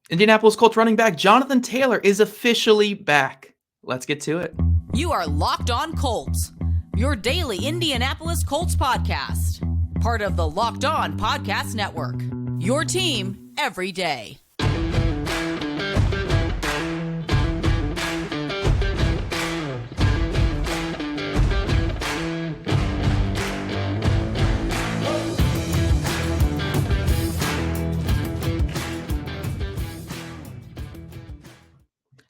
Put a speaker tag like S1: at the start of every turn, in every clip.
S1: Indianapolis Colts running back Jonathan Taylor is officially back. Let's get to it.
S2: You are Locked On Colts, your daily Indianapolis Colts podcast. Part of the Locked On Podcast Network, your team every day.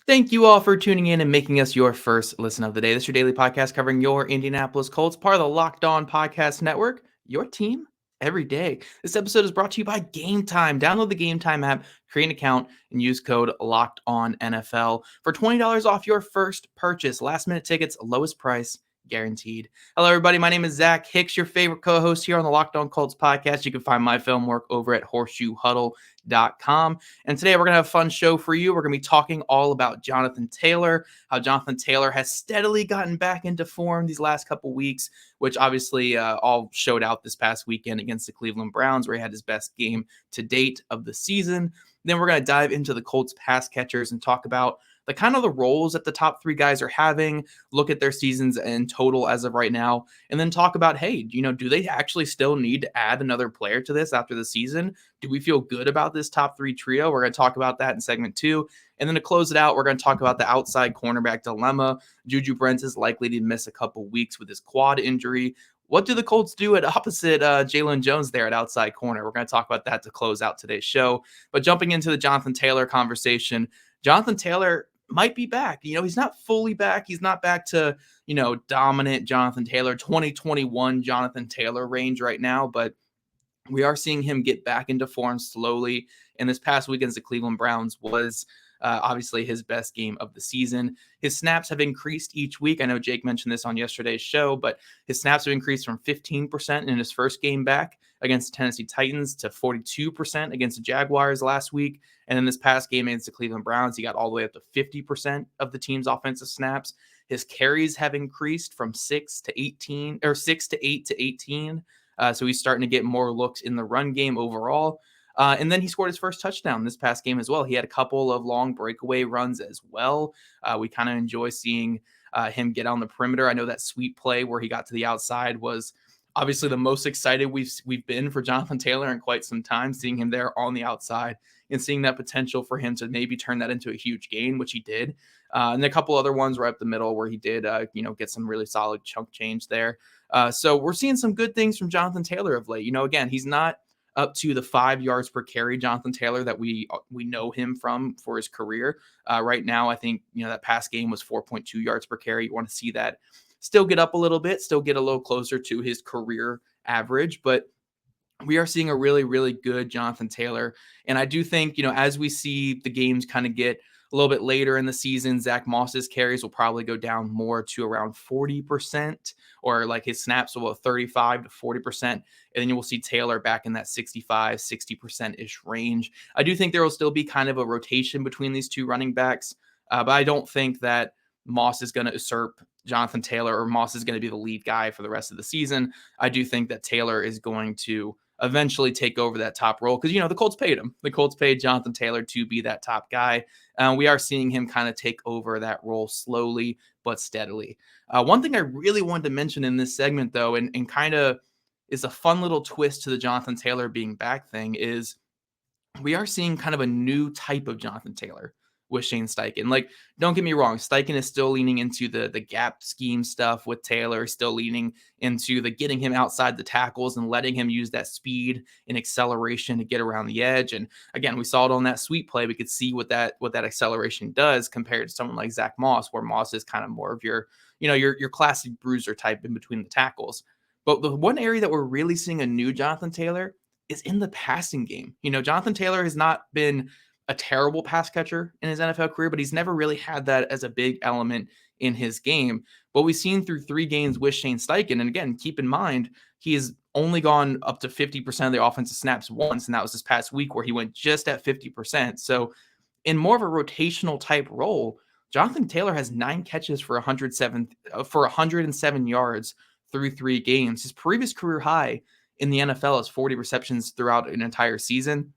S1: Thank you all for tuning in and making us your first listen of the day. This is your daily podcast covering your Indianapolis Colts, part of the Locked On Podcast Network, your team every day. This episode is brought to you by Gametime. Download the Gametime app, create an account, and use code LOCKEDONNFL for $20 off your first purchase. Last minute tickets, lowest price guaranteed. Hello, everybody. My name is Zach Hicks, your favorite co-host here on the Locked On Colts podcast. You can find my film work over at horseshoehuddle.com. And today we're going to have a fun show for you. We're going to be talking all about Jonathan Taylor, how Jonathan Taylor has steadily gotten back into form these last couple weeks, which obviously all showed out this past weekend against the Cleveland Browns, where he had his best game to date of the season. Then we're going to dive into the Colts pass catchers and talk about the kind of the roles that the top three guys are having, look at their seasons in total as of right now, and then talk about, hey, do they actually still need to add another player to this after the season? Do we feel good about this top three trio? We're going to talk about that in segment 2. And then to close it out, we're going to talk about the outside cornerback dilemma. Juju Brents is likely to miss a couple weeks with his quad injury. What do the Colts do at opposite Jalen Jones there at outside corner? We're going to talk about that to close out today's show. But jumping into the Jonathan Taylor conversation, Jonathan Taylor might be back. He's not fully back. He's not back to, dominant Jonathan Taylor, 2021 Jonathan Taylor range right now, but we are seeing him get back into form slowly. And this past week against the Cleveland Browns was obviously his best game of the season. His snaps have increased each week. I know Jake mentioned this on yesterday's show, but his snaps have increased from 15% in his first game back against the Tennessee Titans to 42% against the Jaguars last week. And in this past game against the Cleveland Browns, he got all the way up to 50% of the team's offensive snaps. His carries have increased from 6 to 18 or 6 to 8 to 18. So he's starting to get more looks in the run game overall. And then he scored his first touchdown this past game as well. He had a couple of long breakaway runs as well. We kind of enjoy seeing him get on the perimeter. I know that sweep play where he got to the outside was obviously the most excited we've been for Jonathan Taylor in quite some time, seeing him there on the outside and seeing that potential for him to maybe turn that into a huge gain, which he did. And a couple other ones right up the middle where he did, get some really solid chunk change there. So we're seeing some good things from Jonathan Taylor of late. Again, he's not up to the 5 yards per carry Jonathan Taylor that we know him from for his career. Right now, I think, that past game was 4.2 yards per carry. You want to see that still get up a little bit, still get a little closer to his career average, but we are seeing a really, really good Jonathan Taylor. And I do think, as we see the games kind of get a little bit later in the season, Zach Moss's carries will probably go down more to around 40%, or like his snaps will go 35 to 40%. And then you will see Taylor back in that 65, 60%-ish range. I do think there will still be kind of a rotation between these two running backs, but I don't think that Moss is going to usurp Jonathan Taylor or Moss is going to be the lead guy for the rest of the season. I do think that Taylor is going to eventually take over that top role because, the Colts paid him. The Colts paid Jonathan Taylor to be that top guy. We are seeing him kind of take over that role slowly but steadily. One thing I really wanted to mention in this segment, though, and kind of is a fun little twist to the Jonathan Taylor being back thing, is we are seeing kind of a new type of Jonathan Taylor with Shane Steichen. Like, don't get me wrong, Steichen is still leaning into the gap scheme stuff with Taylor, still leaning into the getting him outside the tackles and letting him use that speed and acceleration to get around the edge. And again, we saw it on that sweep play. We could see what that acceleration does compared to someone like Zach Moss, where Moss is kind of more of your classic bruiser type in between the tackles. But the one area that we're really seeing a new Jonathan Taylor is in the passing game. Jonathan Taylor has not been a terrible pass catcher in his NFL career, but he's never really had that as a big element in his game. But we've seen through 3 games with Shane Steichen, and again, keep in mind, he has only gone up to 50% of the offensive snaps once, and that was this past week where he went just at 50%. So in more of a rotational type role, Jonathan Taylor has 9 catches for 107 yards through 3 games. His previous career high in the NFL is 40 receptions throughout an entire season.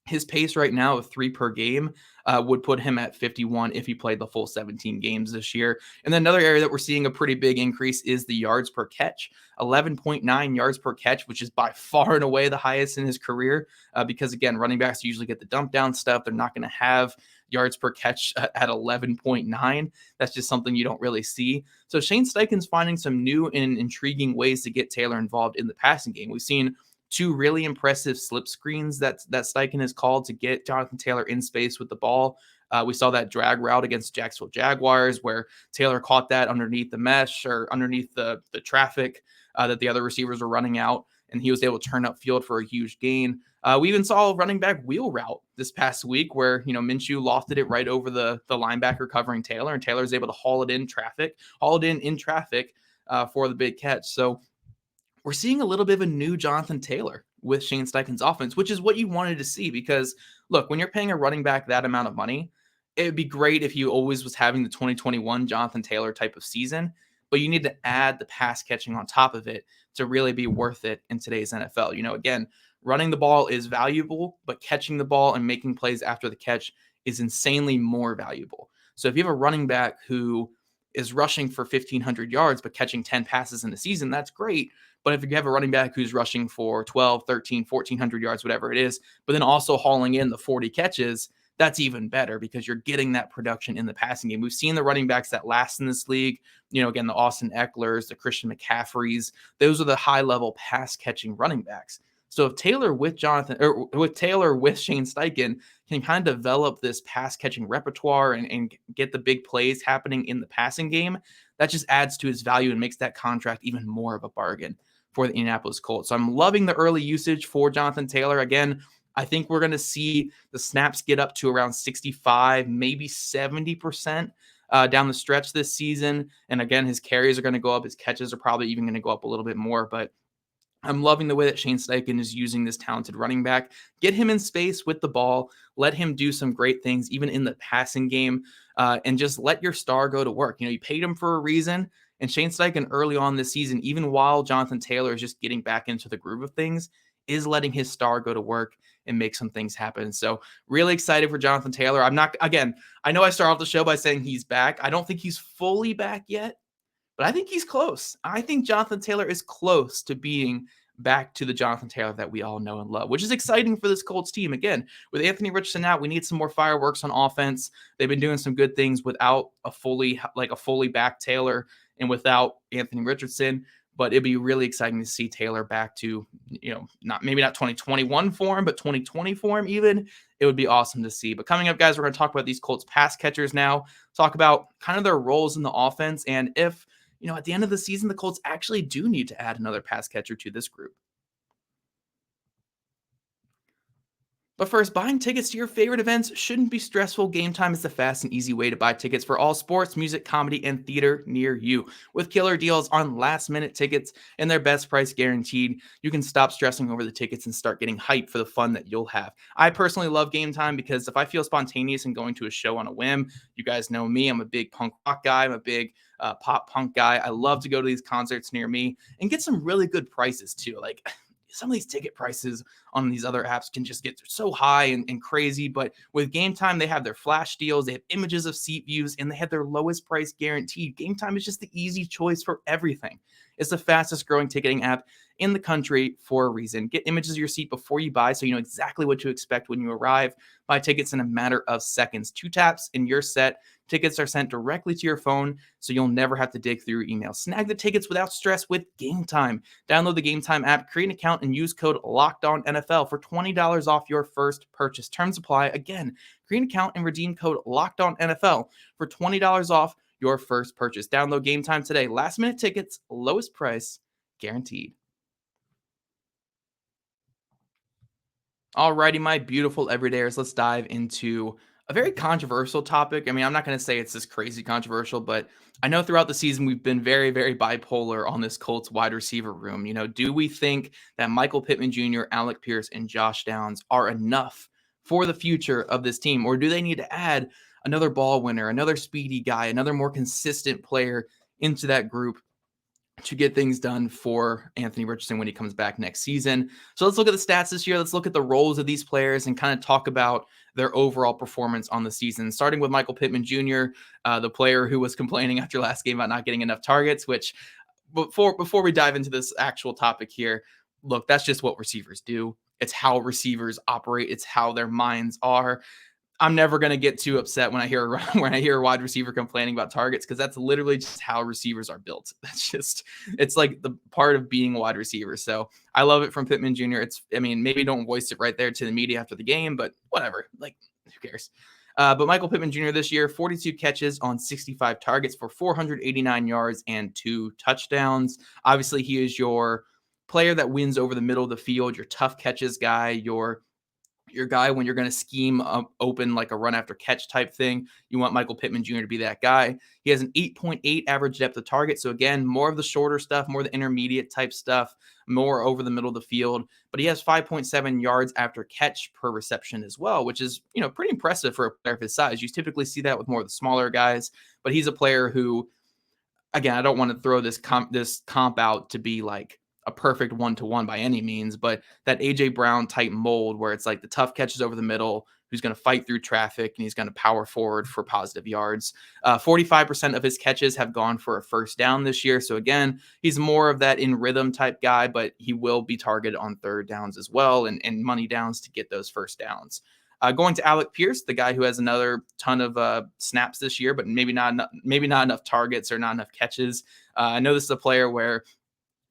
S1: His pace right now of 3 per game would put him at 51 if he played the full 17 games this year. And then another area that we're seeing a pretty big increase is the yards per catch, 11.9 yards per catch, which is by far and away the highest in his career. Because again, running backs usually get the dump down stuff. They're not going to have yards per catch at 11.9. That's just something you don't really see. So Shane Steichen's finding some new and intriguing ways to get Taylor involved in the passing game. We've seen 2 really impressive slip screens that Steichen has called to get Jonathan Taylor in space with the ball. We saw that drag route against Jacksonville Jaguars where Taylor caught that underneath the mesh or underneath the traffic that the other receivers were running out, and he was able to turn upfield for a huge gain. We even saw a running back wheel route this past week where, Minshew lofted it right over the linebacker covering Taylor, and Taylor was able to haul it in traffic for the big catch. So we're seeing a little bit of a new Jonathan Taylor with Shane Steichen's offense, which is what you wanted to see because, look, when you're paying a running back that amount of money, it would be great if you always was having the 2021 Jonathan Taylor type of season, but you need to add the pass catching on top of it to really be worth it in today's NFL. Again, running the ball is valuable, but catching the ball and making plays after the catch is insanely more valuable. So if you have a running back who is rushing for 1,500 yards but catching 10 passes in the season, that's great. But if you have a running back who's rushing for 12, 13, 1,400 yards, whatever it is, but then also hauling in the 40 catches, that's even better because you're getting that production in the passing game. We've seen the running backs that last in this league, again, the Austin Ecklers, the Christian McCaffreys, those are the high-level pass-catching running backs. So if Taylor with Shane Steichen can kind of develop this pass-catching repertoire and get the big plays happening in the passing game, that just adds to his value and makes that contract even more of a bargain for the Indianapolis Colts. So I'm loving the early usage for Jonathan Taylor. Again, I think we're going to see the snaps get up to around 65, maybe 70% down the stretch this season. And again, his carries are going to go up. His catches are probably even going to go up a little bit more. But I'm loving the way that Shane Steichen is using this talented running back. Get him in space with the ball. Let him do some great things, even in the passing game, and just let your star go to work. You paid him for a reason. And Shane Steichen early on this season, even while Jonathan Taylor is just getting back into the groove of things, is letting his star go to work and make some things happen. So really excited for Jonathan Taylor. I know I start off the show by saying he's back. I don't think he's fully back yet, but I think he's close. I think Jonathan Taylor is close to being back to the Jonathan Taylor that we all know and love, which is exciting for this Colts team. Again, with Anthony Richardson out, we need some more fireworks on offense. They've been doing some good things without a fully back Taylor and without Anthony Richardson. But it'd be really exciting to see Taylor back to, not 2021 form, but 2020 form even. It would be awesome to see. But coming up, guys, we're going to talk about these Colts pass catchers now, talk about kind of their roles in the offense, and if, at the end of the season, the Colts actually do need to add another pass catcher to this group. But first, buying tickets to your favorite events shouldn't be stressful. Gametime is the fast and easy way to buy tickets for all sports, music, comedy, and theater near you. With killer deals on last-minute tickets and their best price guaranteed, you can stop stressing over the tickets and start getting hyped for the fun that you'll have. I personally love Gametime because if I feel spontaneous and going to a show on a whim, you guys know me, I'm a big punk rock guy, I'm a big pop punk guy. I love to go to these concerts near me and get some really good prices too. Like, some of these ticket prices on these other apps can just get so high and crazy. But with Gametime, they have their flash deals, they have images of seat views, and they have their lowest price guaranteed. Gametime is just the easy choice for everything. It's the fastest growing ticketing app in the country for a reason. Get images of your seat before you buy so you know exactly what to expect when you arrive. Buy tickets in a matter of seconds. 2 taps and you're set. Tickets are sent directly to your phone, so you'll never have to dig through your email. Snag the tickets without stress with Gametime. Download the Gametime app, create an account, and use code LOCKEDONNFL for $20 off your first purchase. Terms apply. Again, create an account and redeem code LOCKEDONNFL for $20 off your first purchase. Download Gametime today. Last minute tickets, lowest price, guaranteed. Alrighty, my beautiful everydayers, let's dive into a very controversial topic. I mean, I'm not going to say it's this crazy controversial, but I know throughout the season we've been very, very bipolar on this Colts wide receiver room. Do we think that Michael Pittman Jr., Alec Pierce, and Josh Downs are enough for the future of this team? Or do they need to add another ball winner, another speedy guy, another more consistent player into that group to get things done for Anthony Richardson when he comes back next season. So let's look at the stats this year. Let's look at the roles of these players and kind of talk about their overall performance on the season, starting with Michael Pittman Jr., the player who was complaining after last game about not getting enough targets, which before we dive into this actual topic here, look, that's just what receivers do. It's how receivers operate. It's how their minds are. I'm never going to get too upset when I hear a wide receiver complaining about targets, because that's literally just how receivers are built. It's like the part of being a wide receiver. So I love it from Pittman Jr. Maybe don't voice it right there to the media after the game, but whatever. Like, who cares? But Michael Pittman Jr. this year, 42 catches on 65 targets for 489 yards and 2 touchdowns. Obviously, he is your player that wins over the middle of the field, your tough catches guy, your guy when you're going to scheme open like a run after catch type thing. You want Michael Pittman Jr. to be that guy. He has an 8.8 average depth of target. So again, more of the shorter stuff, more of the intermediate type stuff, more over the middle of the field. But he has 5.7 yards after catch per reception as well, which is, pretty impressive for a player of his size. You typically see that with more of the smaller guys, but he's a player who, again, I don't want to throw this comp out to be like a perfect one-to-one by any means, but that A.J. Brown type mold where it's like the tough catches over the middle, who's going to fight through traffic, and he's going to power forward for positive yards. 45% of his catches have gone for a first down this year. So again, he's more of that in rhythm type guy, but he will be targeted on third downs as well and money downs to get those first downs. Going to Alec Pierce, the guy who has another ton of snaps this year, but maybe not enough targets or not enough catches. I know this is a player where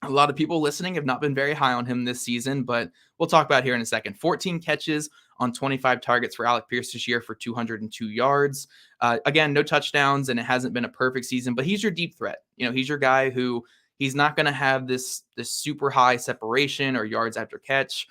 S1: a lot of people listening have not been very high on him this season, but we'll talk about here in a second. 14 catches on 25 targets for Alec Pierce this year for 202 yards. Again, no touchdowns, and it hasn't been a perfect season, but he's your deep threat. He's your guy who he's not going to have this super high separation or yards after catch,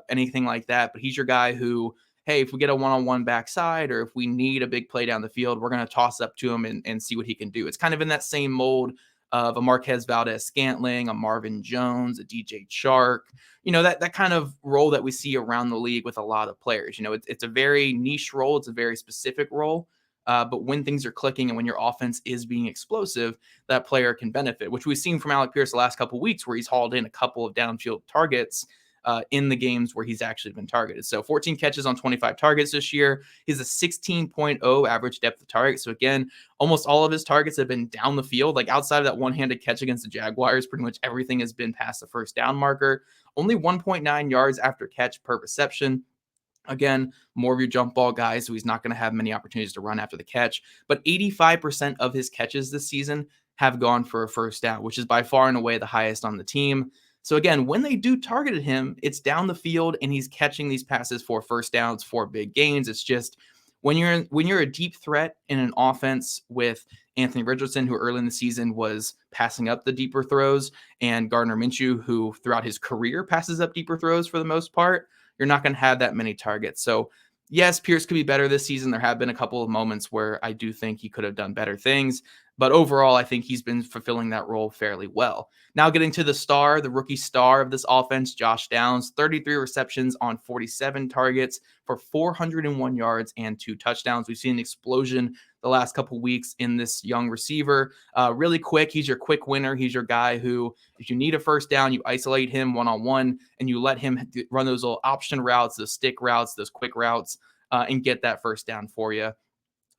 S1: anything like that, but he's your guy who, hey, if we get a one-on-one backside or if we need a big play down the field, we're going to toss up to him and see what he can do. It's kind of in that same mold of a Marquez Valdez-Scantling, a Marvin Jones, a DJ Chark, that kind of role that we see around the league with a lot of players. It's a very niche role. It's a very specific role. But when things are clicking and when your offense is being explosive, that player can benefit, which we've seen from Alec Pierce the last couple of weeks where he's hauled in a couple of downfield targets in the games where he's actually been targeted. So 14 catches on 25 targets this year. He's a 16.0 average depth of target. So again, almost all of his targets have been down the field. Like outside of that one-handed catch against the Jaguars, pretty much everything has been past the first down marker. Only 1.9 yards after catch per reception. Again, more of your jump ball guys, so he's not going to have many opportunities to run after the catch. But 85% of his catches this season have gone for a first down, which is by far and away the highest on the team. So again, when they do target him, it's down the field and he's catching these passes for first downs, for big gains. It's just when you're a deep threat in an offense with Anthony Richardson, who early in the season was passing up the deeper throws, and Gardner Minshew, who throughout his career passes up deeper throws for the most part, you're not going to have that many targets. So yes, Pierce could be better this season. There have been a couple of moments where I do think he could have done better things. But overall, I think he's been fulfilling that role fairly well. Now getting to the rookie star of this offense, Josh Downs, 33 receptions on 47 targets for 401 yards and 2 touchdowns. We've seen an explosion the last couple weeks in this young receiver. Really quick. He's your quick winner. He's your guy who, if you need a first down, you isolate him one-on-one and you let him run those little option routes, those stick routes, those quick routes, and get that first down for you.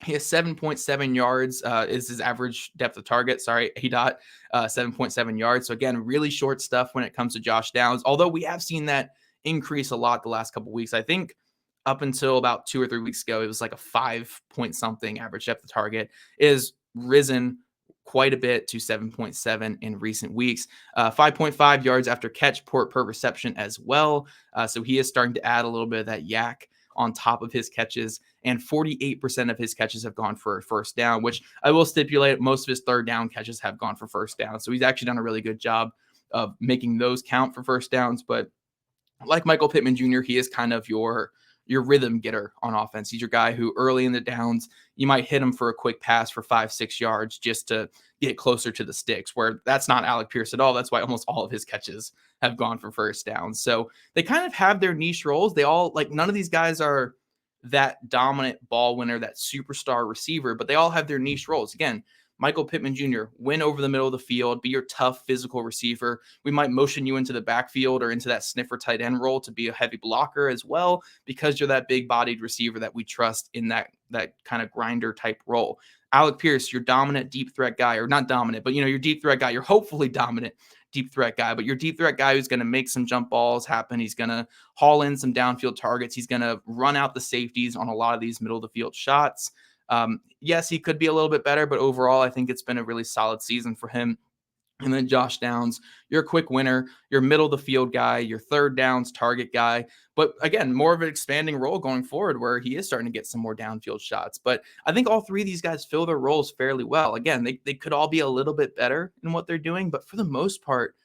S1: He has 7.7 yards is his average depth of target. Sorry, ADOT, 7.7 yards. So again, really short stuff when it comes to Josh Downs, although we have seen that increase a lot the last couple of weeks. I think up until about 2 or 3 weeks ago, it was like a 5-point-something average depth of target. It has risen quite a bit to 7.7 in recent weeks. 5.5 yards after catch per reception as well. So he is starting to add a little bit of that yak on top of his catches, and 48% of his catches have gone for a first down, which I will stipulate most of his third down catches have gone for first down. So he's actually done a really good job of making those count for first downs. But like Michael Pittman Jr., he is kind of your rhythm getter on offense. He's your guy who early in the downs, you might hit him for a quick pass for 5-6 yards just to get closer to the sticks, where that's not Alec Pierce at all. That's why almost all of his catches have gone for first downs. So they kind of have their niche roles. They all, like, none of these guys are that dominant ball winner, that superstar receiver, but they all have their niche roles. Again, Michael Pittman Jr., win over the middle of the field, be your tough physical receiver. We might motion you into the backfield or into that sniffer tight end role to be a heavy blocker as well, because you're that big bodied receiver that we trust in that kind of grinder type role. Alec Pierce, your dominant deep threat guy, or not dominant, but your deep threat guy, you're hopefully dominant deep threat guy, but your deep threat guy who's going to make some jump balls happen. He's going to haul in some downfield targets. He's going to run out the safeties on a lot of these middle of the field shots. Yes, he could be a little bit better, but overall, I think it's been a really solid season for him. And then Josh Downs, you're a quick winner, you're middle of the field guy, your third downs target guy. But again, more of an expanding role going forward where he is starting to get some more downfield shots. But I think all three of these guys fill their roles fairly well. Again, they could all be a little bit better in what they're doing, but for the most part,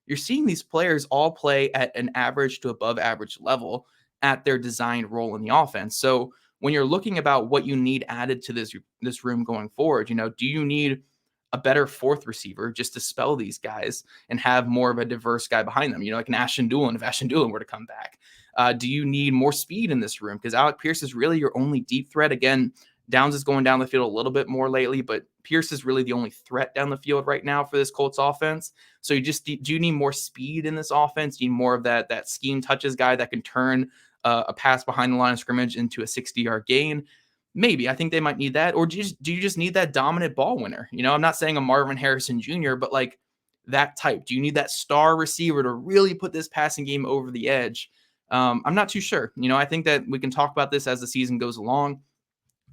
S1: you're seeing these players all play at an average to above average level at their designed role in the offense. So when you're looking about what you need added to this room going forward, do you need a better fourth receiver just to spell these guys and have more of a diverse guy behind them, like an Ashton Doolin, if Ashton Doolin were to come back? Do you need more speed in this room? Because Alec Pierce is really your only deep threat. Again, Downs is going down the field a little bit more lately, but Pierce is really the only threat down the field right now for this Colts offense. So do you need more speed in this offense? Do you need more of that scheme touches guy that can turn a pass behind the line of scrimmage into a 60-yard gain? Maybe. I think they might need that. Or do you just need that dominant ball winner? I'm not saying a Marvin Harrison Jr., but like that type. Do you need that star receiver to really put this passing game over the edge? I'm not too sure. I think that we can talk about this as the season goes along.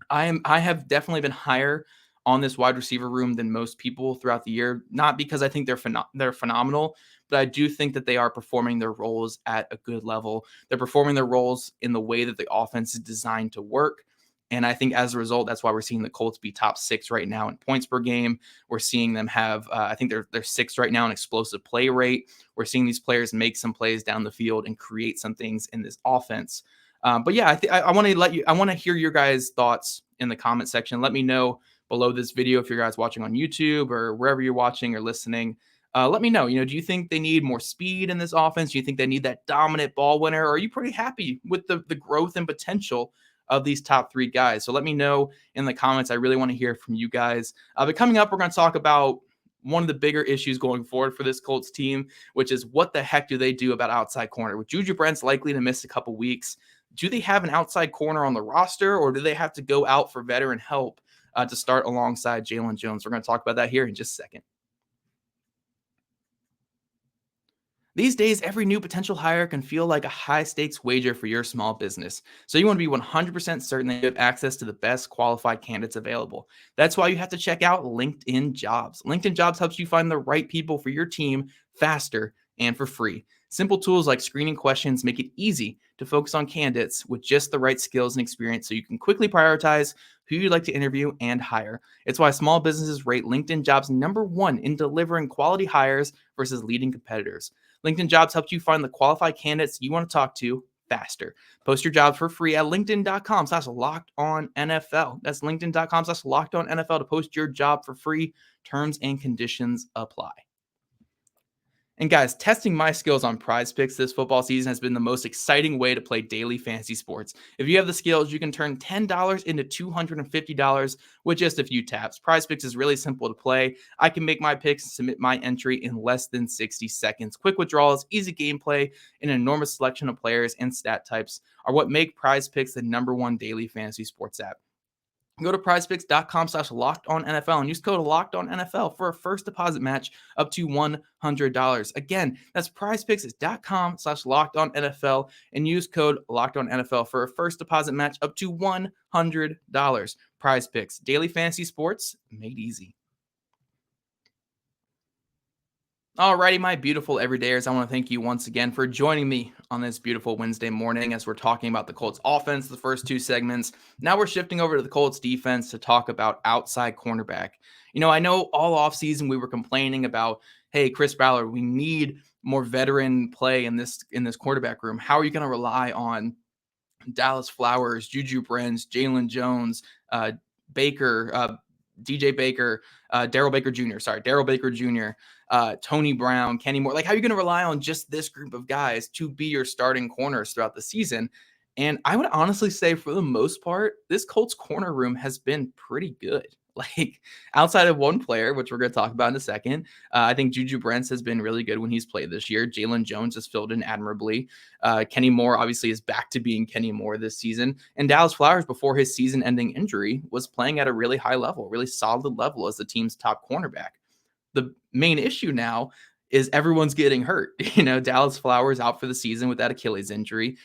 S1: I have definitely been higher on this wide receiver room than most people throughout the year, not because I think they're phenomenal, but I do think that they are performing their roles at a good level. They're performing their roles in the way that the offense is designed to work. And I think as a result, that's why we're seeing the Colts be top 6 right now in points per game. We're seeing them have, I think they're 6th right now in explosive play rate. We're seeing these players make some plays down the field and create some things in this offense. But yeah, I want to hear your guys' thoughts in the comment section. Let me know below this video if you're guys watching on YouTube or wherever you're watching or listening. Let me know, do you think they need more speed in this offense? Do you think they need that dominant ball winner? Or are you pretty happy with the growth and potential of these top 3 guys? So let me know in the comments. I really want to hear from you guys. But coming up, we're going to talk about one of the bigger issues going forward for this Colts team, which is what the heck do they do about outside corner? With Juju Brent's likely to miss a couple weeks, do they have an outside corner on the roster, or do they have to go out for veteran help to start alongside Jalen Jones? We're going to talk about that here in just a second. These days, every new potential hire can feel like a high-stakes wager for your small business. So you want to be 100% certain that you have access to the best qualified candidates available. That's why you have to check out LinkedIn Jobs. LinkedIn Jobs helps you find the right people for your team faster and for free. Simple tools like screening questions make it easy to focus on candidates with just the right skills and experience so you can quickly prioritize who you'd like to interview and hire. It's why small businesses rate LinkedIn Jobs #1 in delivering quality hires versus leading competitors. LinkedIn Jobs helps you find the qualified candidates you want to talk to faster. Post your jobs for free at linkedin.com/lockedonnfl. That's linkedin.com/lockedonnfl to post your job for free. Terms and conditions apply. And guys, testing my skills on PrizePicks this football season has been the most exciting way to play daily fantasy sports. If you have the skills, you can turn $10 into $250 with just a few taps. PrizePicks is really simple to play. I can make my picks and submit my entry in less than 60 seconds. Quick withdrawals, easy gameplay, and an enormous selection of players and stat types are what make PrizePicks the #1 daily fantasy sports app. Go to prizepicks.com/lockedonnfl and use code LOCKEDONNFL for a first deposit match up to $100. Again, that's prizepicks.com/lockedonnfl and use code LOCKEDONNFL for a first deposit match up to $100. PrizePicks, daily fantasy sports made easy. Alrighty, my beautiful everydayers, I want to thank you once again for joining me on this beautiful Wednesday morning as we're talking about the Colts offense, the first 2 segments. Now we're shifting over to the Colts defense to talk about outside cornerback. I know all offseason we were complaining about, hey, Chris Ballard, we need more veteran play in this quarterback room. How are you going to rely on Dallas Flowers, Juju Brents, Jalen Jones, Baker, DJ Baker, Daryl Baker Jr., Tony Brown, Kenny Moore? Like, how are you going to rely on just this group of guys to be your starting corners throughout the season? And I would honestly say, for the most part, this Colts corner room has been pretty good. Like outside of one player, which we're going to talk about in a second, I think Juju Brents has been really good when he's played this year. Jalen Jones has filled in admirably. Kenny Moore obviously is back to being Kenny Moore this season. And Dallas Flowers, before his season-ending injury, was playing at a really high level, really solid level as the team's top cornerback. The main issue now is everyone's getting hurt. Dallas Flowers out for the season with that Achilles injury.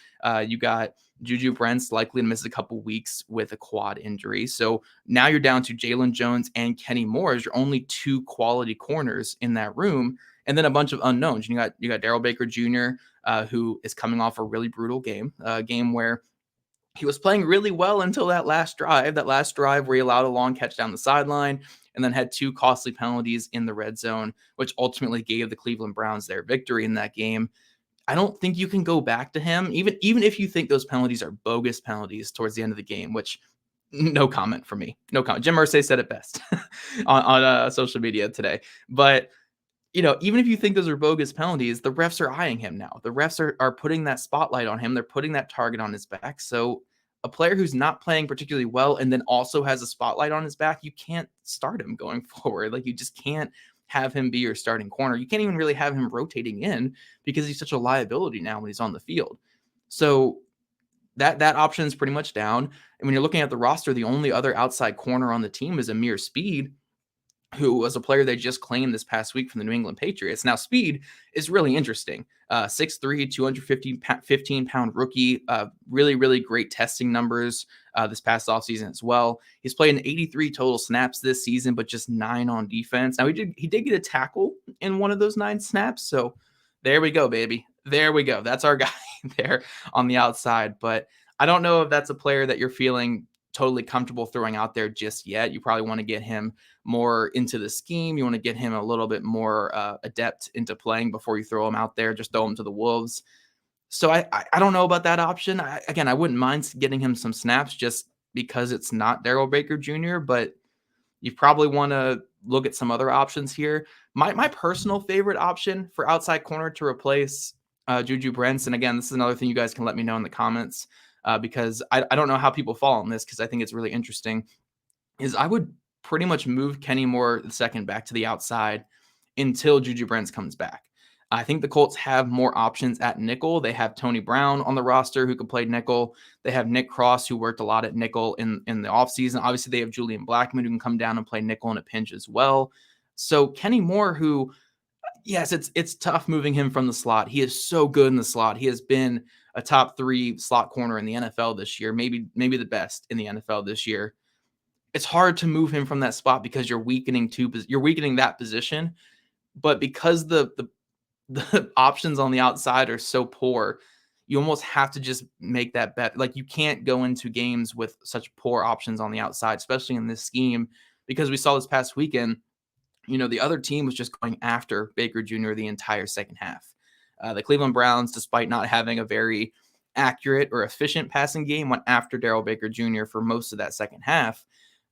S1: You got Juju Brents likely to miss a couple weeks with a quad injury. So now you're down to Jalen Jones and Kenny Moore as your only two quality corners in that room, and then a bunch of unknowns. You got Darrell Baker Jr., who is coming off a really brutal game, a game where he was playing really well until that last drive where he allowed a long catch down the sideline and then had two costly penalties in the red zone, which ultimately gave the Cleveland Browns their victory in that game. I don't think you can go back to him, even if you think those penalties are bogus penalties towards the end of the game, which no comment from me. No comment. Jim Irsay said it best on social media today. But even if you think those are bogus penalties, the refs are eyeing him now. The refs are putting that spotlight on him. They're putting that target on his back. So a player who's not playing particularly well and then also has a spotlight on his back, you can't start him going forward. Like, you just can't have him be your starting corner. You can't even really have him rotating in because he's such a liability now when he's on the field. So that option is pretty much down. And when you're looking at the roster, the only other outside corner on the team is Amir Speed, who was a player they just claimed this past week from the New England Patriots. Now, Speed is really interesting. 6'3", 215-pound rookie. Really, really great testing numbers this past offseason as well. He's played in 83 total snaps this season, but just 9 on defense. Now, he did get a tackle in one of those 9 snaps, so there we go, baby. There we go. That's our guy there on the outside. But I don't know if that's a player that you're feeling totally comfortable throwing out there just yet. You probably want to get him more into the scheme. You want to get him a little bit more adept into playing before you throw him out there. Just throw him to the wolves. So I don't know about that option. I wouldn't mind getting him some snaps just because it's not Darrell Baker Jr., but you probably want to look at some other options here. My personal favorite option for outside corner to replace Juju Brents, and again, this is another thing you guys can let me know in the comments, because I don't know how people fall on this because I think it's really interesting, is I would pretty much move Kenny Moore II back to the outside until Juju Brents comes back. I think the Colts have more options at nickel. They have Tony Brown on the roster who could play nickel. They have Nick Cross, who worked a lot at nickel in the offseason. Obviously, they have Julian Blackmon, who can come down and play nickel in a pinch as well. So Kenny Moore, who, yes, it's tough moving him from the slot. He is so good in the slot. He has been a top 3 slot corner in the NFL this year, maybe the best in the NFL this year. It's hard to move him from that spot because you're weakening that position. But because the options on the outside are so poor, you almost have to just make that bet. Like, you can't go into games with such poor options on the outside, especially in this scheme, because we saw this past weekend, the other team was just going after Baker Jr. the entire second half. The Cleveland Browns, despite not having a very accurate or efficient passing game, went after Darrell Baker Jr. for most of that second half.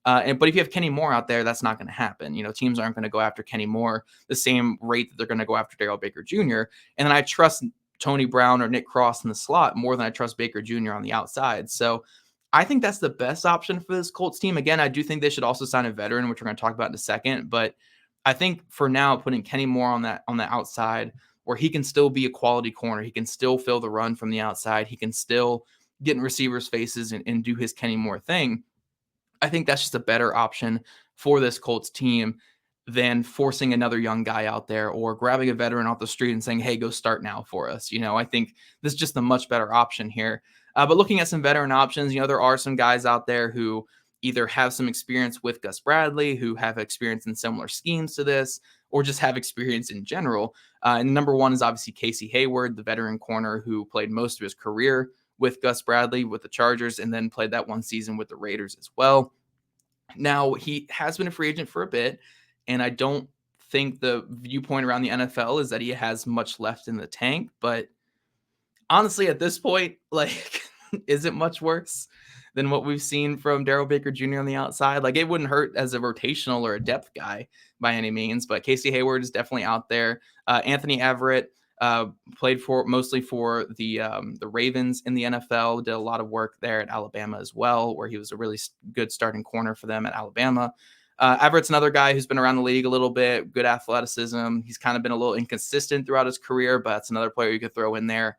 S1: But if you have Kenny Moore out there, that's not going to happen. Teams aren't going to go after Kenny Moore the same rate that they're going to go after Darrell Baker Jr. And then I trust Tony Brown or Nick Cross in the slot more than I trust Baker Jr. on the outside. So I think that's the best option for this Colts team. Again, I do think they should also sign a veteran, which we're going to talk about in a second. But I think for now, putting Kenny Moore on the outside, where he can still be a quality corner, he can still fill the run from the outside, he can still get in receivers' faces and do his Kenny Moore thing. I think that's just a better option for this Colts team than forcing another young guy out there or grabbing a veteran off the street and saying, hey, go start now for us. I think this is just a much better option here. But looking at some veteran options, there are some guys out there who either have some experience with Gus Bradley, who have experience in similar schemes to this, or just have experience in general. And number one is obviously Casey Hayward, the veteran corner who played most of his career with Gus Bradley with the Chargers and then played that one season with the Raiders as well. Now, he has been a free agent for a bit, and I don't think the viewpoint around the NFL is that he has much left in the tank. But honestly, at this point, is it much worse than what we've seen from Darrell Baker Jr. on the outside? It wouldn't hurt as a rotational or a depth guy by any means, but Casey Hayward is definitely out there. Anthony Everett played mostly for the Ravens in the NFL, did a lot of work there at Alabama as well, where he was a really good starting corner for them at Alabama. Everett's another guy who's been around the league a little bit, good athleticism. He's kind of been a little inconsistent throughout his career, but that's another player you could throw in there.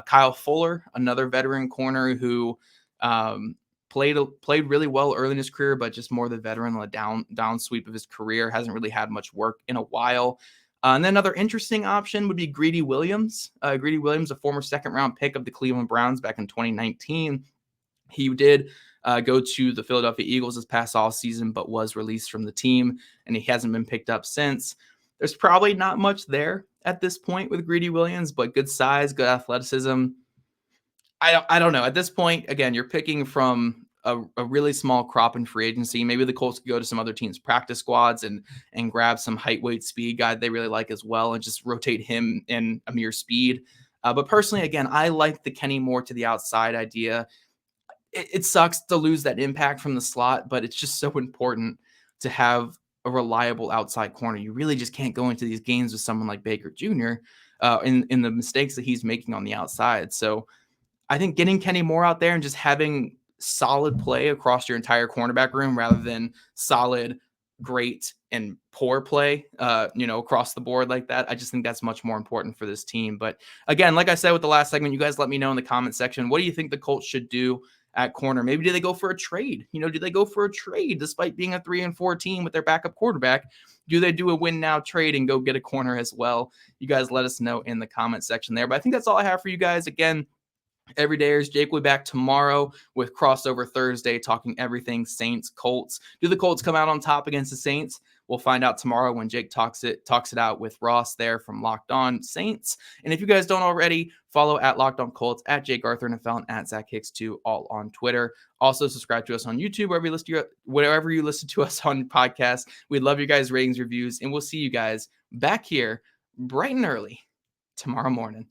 S1: Kyle Fuller, another veteran corner who played really well early in his career, but just more the veteran on the down sweep of his career. Hasn't really had much work in a while. And then another interesting option would be Greedy Williams. Greedy Williams, a former second-round pick of the Cleveland Browns back in 2019. He did go to the Philadelphia Eagles this past offseason, but was released from the team, and he hasn't been picked up since. There's probably not much there at this point with Greedy Williams, but good size, good athleticism. I don't know. At this point, again, you're picking from a really small crop in free agency. Maybe the Colts could go to some other teams' practice squads and grab some height, weight, speed guy they really like as well and just rotate him in Amir speed. But personally, again, I like the Kenny Moore to the outside idea. It sucks to lose that impact from the slot, but it's just so important to have a reliable outside corner. You really just can't go into these games with someone like Baker Jr. In the mistakes that he's making on the outside. So I think getting Kenny Moore out there and just having solid play across your entire cornerback room rather than solid, great, and poor play, across the board like that. I just think that's much more important for this team. But again, like I said with the last segment, you guys let me know in the comment section, what do you think the Colts should do at corner? Maybe do they go for a trade? Do they go for a trade despite being a 3-4 team with their backup quarterback? Do they do a win now trade and go get a corner as well? You guys let us know in the comment section there. But I think that's all I have for you guys. Again, Everydayers, Jake will be back tomorrow with Crossover Thursday, talking everything Saints, Colts. Do the Colts come out on top against the Saints? We'll find out tomorrow when Jake talks it out with Ross there from Locked On Saints. And if you guys don't already, follow at Locked On Colts, at Jake Arthur NFL, and at ZachHicks2, all on Twitter. Also, subscribe to us on YouTube, wherever you listen to us on podcasts. We'd love your guys' ratings, reviews, and we'll see you guys back here bright and early tomorrow morning.